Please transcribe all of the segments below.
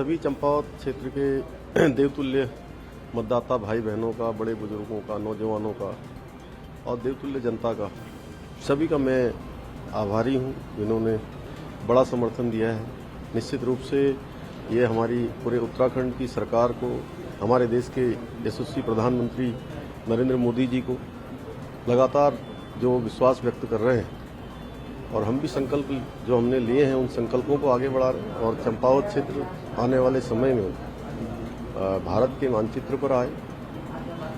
सभी चंपावत क्षेत्र के देवतुल्य मतदाता भाई बहनों का, बड़े बुजुर्गों का, नौजवानों का और देवतुल्य जनता का, सभी का मैं आभारी हूं जिन्होंने बड़ा समर्थन दिया है। निश्चित रूप से ये हमारी पूरे उत्तराखंड की सरकार को, हमारे देश के यशस्वी प्रधानमंत्री नरेंद्र मोदी जी को लगातार जो विश्वास व्यक्त कर रहे हैं और हम भी संकल्प जो हमने लिए हैं उन संकल्पों को आगे बढ़ा रहे हैं और चंपावत क्षेत्र आने वाले समय में भारत के मानचित्र पर आए,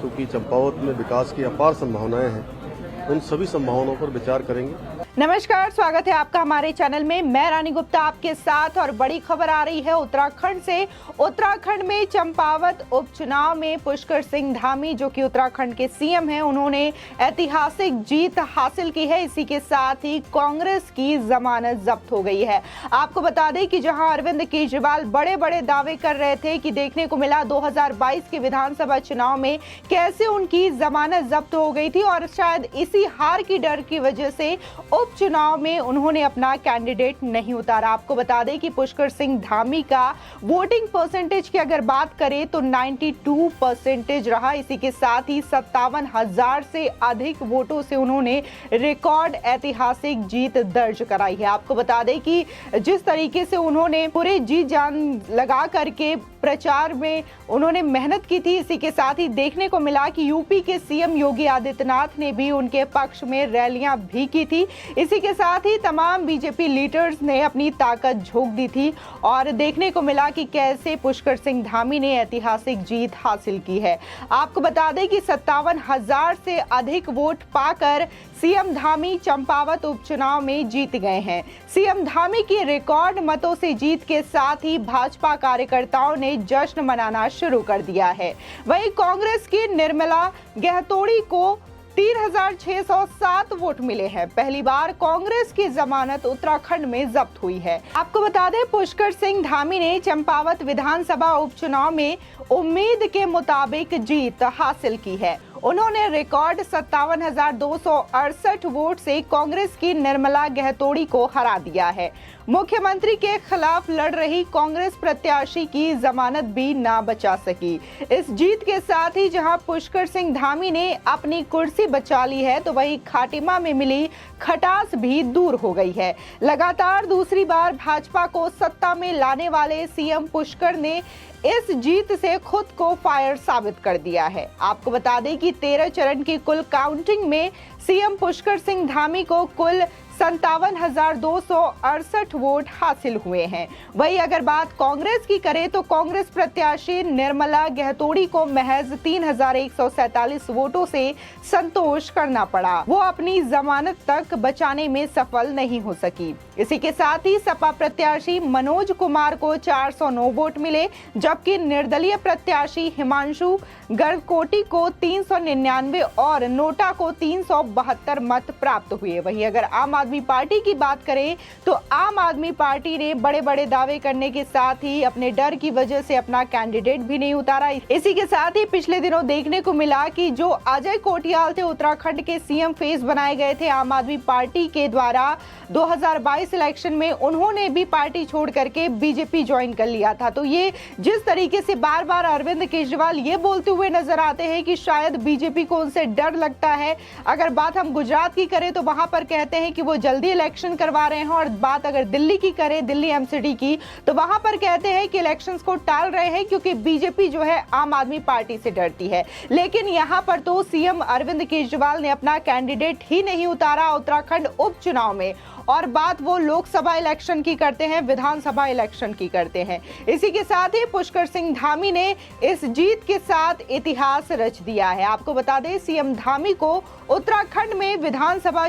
क्योंकि चंपावत में विकास की अपार संभावनाएं हैं। उन सभी संभावनाओं पर विचार करेंगे। नमस्कार, स्वागत है आपका हमारे चैनल में। मैं रानी गुप्ता आपके साथ और बड़ी खबर आ रही है उत्तराखंड से। उत्तराखंड में चंपावत उपचुनाव में पुष्कर सिंह धामी, जो कि उत्तराखंड के सीएम हैं, उन्होंने ऐतिहासिक जीत हासिल की है। इसी के साथ ही कांग्रेस की जमानत जब्त हो गई है। आपको बता दें कि जहां अरविंद केजरीवाल बड़े बड़े दावे कर रहे थे कि देखने को मिला 2022 के विधानसभा चुनाव में कैसे उनकी जमानत जब्त हो गई थी और शायद इसी हार की डर की वजह से उपचुनाव में उन्होंने अपना कैंडिडेट नहीं उतारा। आपको बता दें कि पुष्कर सिंह धामी का वोटिंग परसेंटेज की अगर बात करें तो 92% रहा। इसी के साथ ही 57,000 से अधिक वोटों से उन्होंने रिकॉर्ड ऐतिहासिक जीत दर्ज कराई है। आपको बता दें कि जिस तरीके से उन्होंने पूरे जी जान लगा करके प्रचार में उन्होंने मेहनत की थी, इसी के साथ ही देखने को मिला कि यूपी के सीएम योगी आदित्यनाथ ने भी उनके पक्ष में रैलियां भी की थी। इसी के साथ ही तमाम बीजेपी लीडर्स ने अपनी ताकत झोंक दी थी और देखने को मिला कि कैसे पुष्कर सिंह धामी ने ऐतिहासिक जीत हासिल की है। आपको बता दें कि 57,000 से अधिक वोट पाकर सीएम धामी चंपावत उपचुनाव में जीत गए हैं। सीएम धामी की रिकॉर्ड मतों से जीत के साथ ही भाजपा कार्यकर्ताओं ने जश्न मनाना शुरू कर दिया है। वहीं कांग्रेस की निर्मला गहतोड़ी को 3,607 वोट मिले हैं। पहली बार कांग्रेस की जमानत उत्तराखंड में जब्त हुई है। आपको बता दें, पुष्कर सिंह धामी ने चंपावत विधानसभा उपचुनाव में उम्मीद के मुताबिक जीत हासिल की है। उन्होंने रिकॉर्ड 57,268 वोट से कांग्रेस की निर्मला गहतोड़ी को हरा दिया है। मुख्यमंत्री के खिलाफ लड़ रही कांग्रेस प्रत्याशी की जमानत भी ना बचा सकी। इस जीत के साथ ही जहां पुष्कर सिंह धामी ने अपनी कुर्सी बचा ली है, तो वहीं खाटिमा में मिली खटास भी दूर हो गई है। लगातार दूसरी बार भाजपा को सत्ता में लाने वाले सीएम पुष्कर ने इस जीत से खुद को फायर साबित कर दिया है। आपको बता दें कि 13 चरण की कुल काउंटिंग में सीएम पुष्कर सिंह धामी को कुल 57,268 वोट हासिल हुए हैं। वहीं अगर बात कांग्रेस की करें तो कांग्रेस प्रत्याशी निर्मला गहतोड़ी को महज 3,147 वोटों से संतोष करना पड़ा। वो अपनी जमानत तक बचाने में सफल नहीं हो सकी। इसी के साथ ही सपा प्रत्याशी मनोज कुमार को 409 वोट मिले, जबकि निर्दलीय प्रत्याशी हिमांशु गरकोटी को 399 और नोटा को 372 मत प्राप्त हुए। वहीं अगर आम आदमी पार्टी की बात करें तो आम आदमी पार्टी ने बड़े बड़े दावे करने के साथ ही अपने डर की वजह से अपना कैंडिडेट भी नहीं उतारा। इसी के साथ ही पिछले दिनों देखने को मिला कि जो अजय कोटियाल थे, उत्तराखंड के सीएम फेस बनाए गए थे आम आदमी पार्टी के द्वारा 2022 इलेक्शन में, उन्होंने भी पार्टी छोड़ करके बीजेपी ज्वाइन कर लिया था। तो ये जिस तरीके से बार बार अरविंद केजरीवाल ये बोलते हुए नजर आते हैं कि शायद बीजेपी को उनसे डर लगता है। अगर बात हम गुजरात की करें तो वहां पर कहते हैं कि वो जल्दी इलेक्शन करवा रहे हैं, और बात अगर दिल्ली की करें, दिल्ली एमसीडी की, तो वहां पर कहते हैं कि इलेक्शंस को टाल रहे हैं क्योंकि बीजेपी जो है आम आदमी पार्टी से डरती है। लेकिन यहां पर तो सीएम अरविंद केजरीवाल ने अपना कैंडिडेट ही नहीं उतारा उत्तराखंड उपचुनाव में, और बात वो लोकसभा इलेक्शन की करते हैं, विधानसभा इलेक्शन की करते हैं। इसी के साथ ही पुष्कर सिंह धामी ने इस जीत के साथ इतिहास रच दिया है। आपको बता दें, सीएम धामी को उत्तराखंड में विधानसभा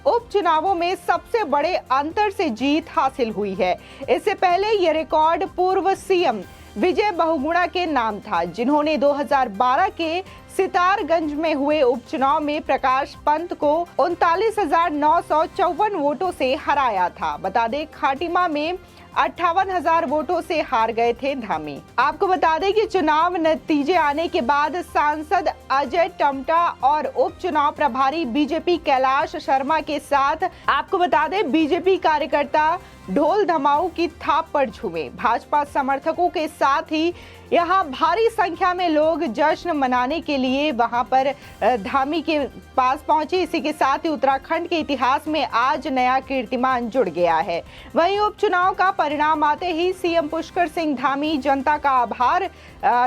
उपचुनावों में सबसे बड़े अंतर से जीत हासिल हुई है। इससे पहले यह रिकॉर्ड पूर्व सीएम विजय बहुगुणा के नाम था, जिन्होंने 2012 के सितारगंज में हुए उपचुनाव में प्रकाश पंत को 39,954 वोटों से हराया था। बता दें, खाटिमा में 58,000 वोटों से हार गए थे धामी। आपको बता दें कि चुनाव नतीजे आने के बाद सांसद अजय टम्टा और उपचुनाव प्रभारी बीजेपी कैलाश शर्मा के साथ आपको बता दें बीजेपी कार्यकर्ता ढोल धमाऊ की थाप पर झूमे। भाजपा समर्थकों के साथ ही यहाँ भारी संख्या में लोग जश्न मनाने के लिए वहां पर धामी के पास पहुंचे। इसी के साथ ही उत्तराखंड के इतिहास में आज नया कीर्तिमान जुड़ गया है। वहीं उपचुनाव का परिणाम आते ही सीएम पुष्कर सिंह धामी जनता का आभार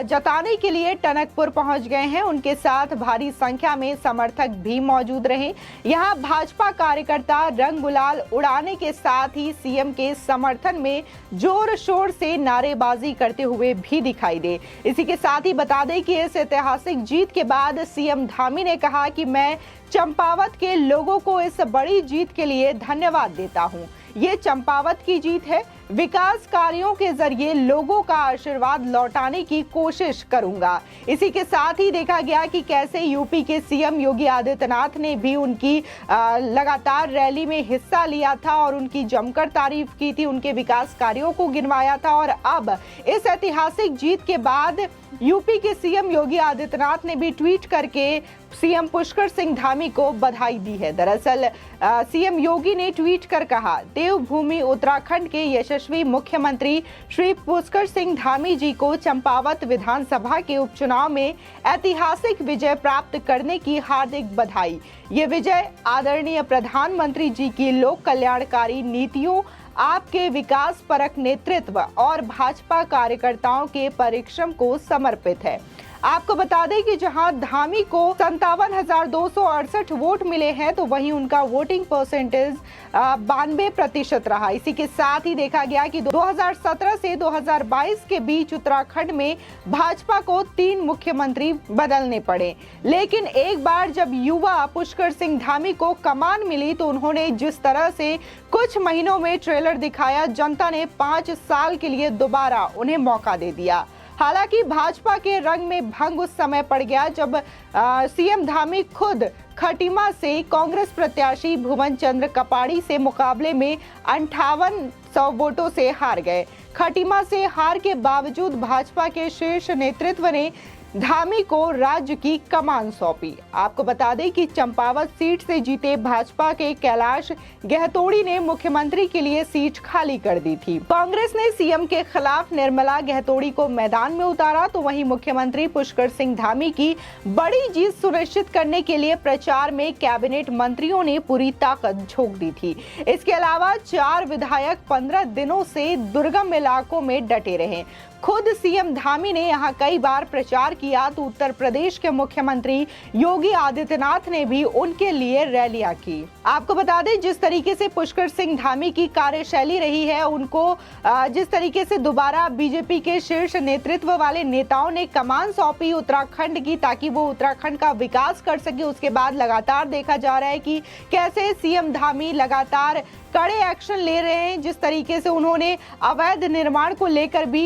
जताने के लिए टनकपुर पहुंच गए हैं। उनके साथ भारी संख्या में समर्थक भी मौजूद रहे। यहाँ भाजपा कार्यकर्ता रंग गुलाल उड़ाने के साथ ही सीएम के समर्थन में जोर शोर से नारेबाजी करते हुए भी दिखाई दे। इसी के साथ ही बता दें कि इस ऐतिहासिक जीत के बाद सीएम धामी ने कहा कि मैं चंपावत के लोगों को इस बड़ी जीत के लिए धन्यवाद देता हूं। ये चंपावत की जीत है। विकास कार्यों के जरिए लोगों का आशीर्वाद लौटाने की कोशिश करूंगा। इसी के साथ ही देखा गया कि कैसे यूपी के सीएम योगी आदित्यनाथ ने भी उनकी लगातार रैली में हिस्सा लिया था और उनकी जमकर तारीफ की थी, उनके विकास कार्यों को गिनवाया था। और अब इस ऐतिहासिक जीत के बाद यूपी के सीएम योगी आदित्यनाथ ने भी ट्वीट करके सीएम पुष्कर सिंह धामी को बधाई दी है। दरअसल सीएम योगी ने ट्वीट कर कहा, देवभूमि उत्तराखंड के यशस्वी मुख्यमंत्री श्री पुष्कर सिंह धामी जी को चंपावत विधानसभा के उपचुनाव में ऐतिहासिक विजय प्राप्त करने की हार्दिक बधाई। ये विजय आदरणीय प्रधानमंत्री जी की लोक कल्याणकारी नीतियों, आपके विकास परक नेतृत्व और भाजपा कार्यकर्ताओं के परिश्रम को समर्पित है। आपको बता दें कि जहां धामी को 57,268 वोट मिले हैं तो वहीं उनका वोटिंग परसेंटेज 92% रहा। इसी के साथ ही देखा गया कि 2017 से 2022 के बीच उत्तराखंड में भाजपा को 3 मुख्यमंत्री बदलने पड़े, लेकिन एक बार जब युवा पुष्कर सिंह धामी को कमान मिली तो उन्होंने जिस तरह से कुछ महीनों में ट्रेलर दिखाया, जनता ने 5 साल के लिए दोबारा उन्हें मौका दे दिया। हालांकि भाजपा के रंग में भंग उस समय पड़ गया जब सीएम धामी खुद खटीमा से कांग्रेस प्रत्याशी भुवन चंद्र कपाड़ी से मुकाबले में 5800 वोटों से हार गए। खटीमा से हार के बावजूद भाजपा के शीर्ष नेतृत्व ने धामी को राज्य की कमान सौंपी। आपको बता दें कि चंपावत सीट से जीते भाजपा के कैलाश गहतोड़ी ने मुख्यमंत्री के लिए सीट खाली कर दी थी। कांग्रेस ने सीएम के खिलाफ निर्मला गहतोड़ी को मैदान में उतारा तो वहीं मुख्यमंत्री पुष्कर सिंह धामी की बड़ी जीत सुनिश्चित करने के लिए प्रचार में कैबिनेट मंत्रियों ने पूरी ताकत झोंक दी थी। इसके अलावा 4 विधायक 15 दिनों से दुर्गम इलाकों में डटे रहे। खुद सीएम धामी ने यहां कई बार प्रचार किया तो उत्तर प्रदेश के मुख्यमंत्री योगी आदित्यनाथ ने भी उनके लिए रैलियां की। आपको बता दें जिस तरीके से पुष्कर सिंह धामी की कार्यशैली रही है, उनको जिस तरीके से दोबारा बीजेपी के शीर्ष नेतृत्व वाले नेताओं ने कमान सौंपी उत्तराखंड की ताकि वो उत्तराखंड का विकास कर सके, उसके बाद लगातार देखा जा रहा है कि कैसे सीएम धामी लगातार कड़े एक्शन ले रहे हैं। जिस तरीके से उन्होंने अवैध निर्माण को लेकर भी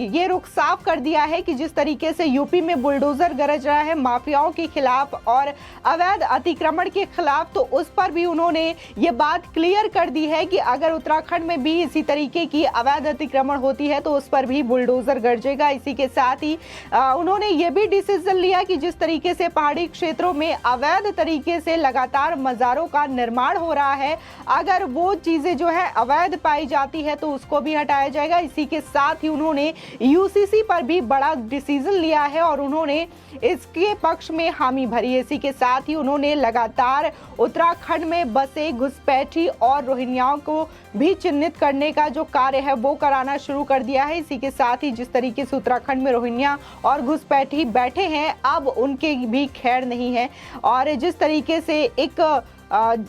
ये रुख साफ कर दिया है कि जिस तरीके से यूपी में बुलडोजर गरज रहा है माफियाओं के खिलाफ और अवैध अतिक्रमण के खिलाफ, तो उस पर भी उन्होंने ये बात क्लियर कर दी है कि अगर उत्तराखंड में भी इसी तरीके की अवैध अतिक्रमण होती है तो उस पर भी बुलडोजर गरजेगा। इसी के साथ ही उन्होंने ये भी डिसीजन लिया कि जिस तरीके से पहाड़ी क्षेत्रों में अवैध तरीके से लगातार मज़ारों का निर्माण हो रहा है, अगर वो चीजें जो है अवैध पाई जाती है तो उसको भी हटाया जाएगा। इसी के साथ ही उन्होंने यूसीसी पर भी बड़ा डिसीजन लिया है और उन्होंने इसके पक्ष में हामी भरी है। इसी के साथ ही उन्होंने लगातार उत्तराखंड में बसे घुसपैठी और रोहिंग्याओं को भी चिन्हित करने का जो कार्य है वो कराना शुरू कर दिया है। इसी के साथ ही जिस तरीके से उत्तराखंड में रोहिंग्या और घुसपैठी बैठे हैं, अब उनके भी खैर नहीं है। और जिस तरीके से एक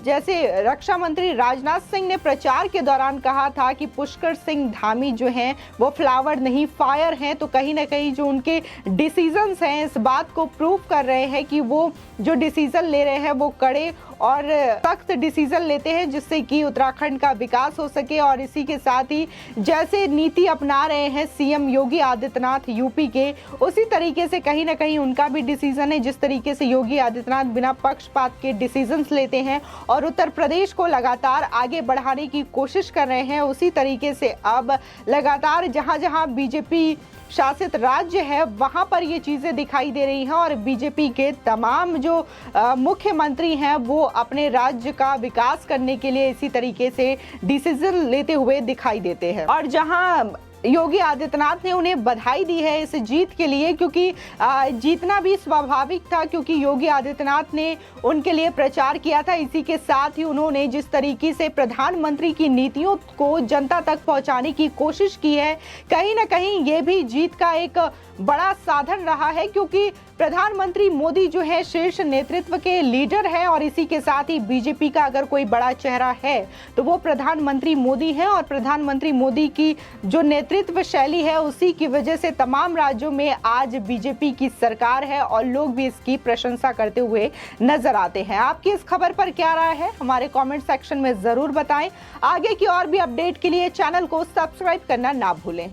जैसे रक्षा मंत्री राजनाथ सिंह ने प्रचार के दौरान कहा था कि पुष्कर सिंह धामी जो हैं वो फ्लावर नहीं फायर हैं, तो कहीं ना कहीं जो उनके डिसीजंस हैं इस बात को प्रूव कर रहे हैं कि वो जो डिसीजन ले रहे हैं वो कड़े और सख्त डिसीजन लेते हैं जिससे कि उत्तराखंड का विकास हो सके। और इसी के साथ ही जैसे नीति अपना रहे हैं सीएम योगी आदित्यनाथ यूपी के, उसी तरीके से कहीं ना कहीं उनका भी डिसीजन है। जिस तरीके से योगी आदित्यनाथ बिना पक्षपात के डिसीजंस लेते हैं और उत्तर प्रदेश को लगातार आगे बढ़ाने की कोशिश कर रहे हैं, उसी तरीके से अब लगातार जहां जहां बीजेपी शासित राज्य है वहां पर ये चीजें दिखाई दे रही हैं और बीजेपी के तमाम जो मुख्यमंत्री हैं वो अपने राज्य का विकास करने के लिए इसी तरीके से डिसीजन लेते हुए दिखाई देते हैं। और जहां योगी आदित्यनाथ ने उन्हें बधाई दी है इस जीत के लिए, क्योंकि जीतना भी स्वाभाविक था, क्योंकि योगी आदित्यनाथ ने उनके लिए प्रचार किया था। इसी के साथ ही उन्होंने जिस तरीके से प्रधानमंत्री की नीतियों को जनता तक पहुंचाने की कोशिश की है, कहीं ना कहीं ये भी जीत का एक बड़ा साधन रहा है, क्योंकि प्रधानमंत्री मोदी जो है शीर्ष नेतृत्व के लीडर है और इसी के साथ ही बीजेपी का अगर कोई बड़ा चेहरा है तो वो प्रधानमंत्री मोदी है। और प्रधानमंत्री मोदी की जो नेतृत्व शैली है उसी की वजह से तमाम राज्यों में आज बीजेपी की सरकार है और लोग भी इसकी प्रशंसा करते हुए नजर आते हैं। आपकी इस खबर पर क्या राय है हमारे कमेंट सेक्शन में जरूर बताएं। आगे की और भी अपडेट के लिए चैनल को सब्सक्राइब करना ना भूलें।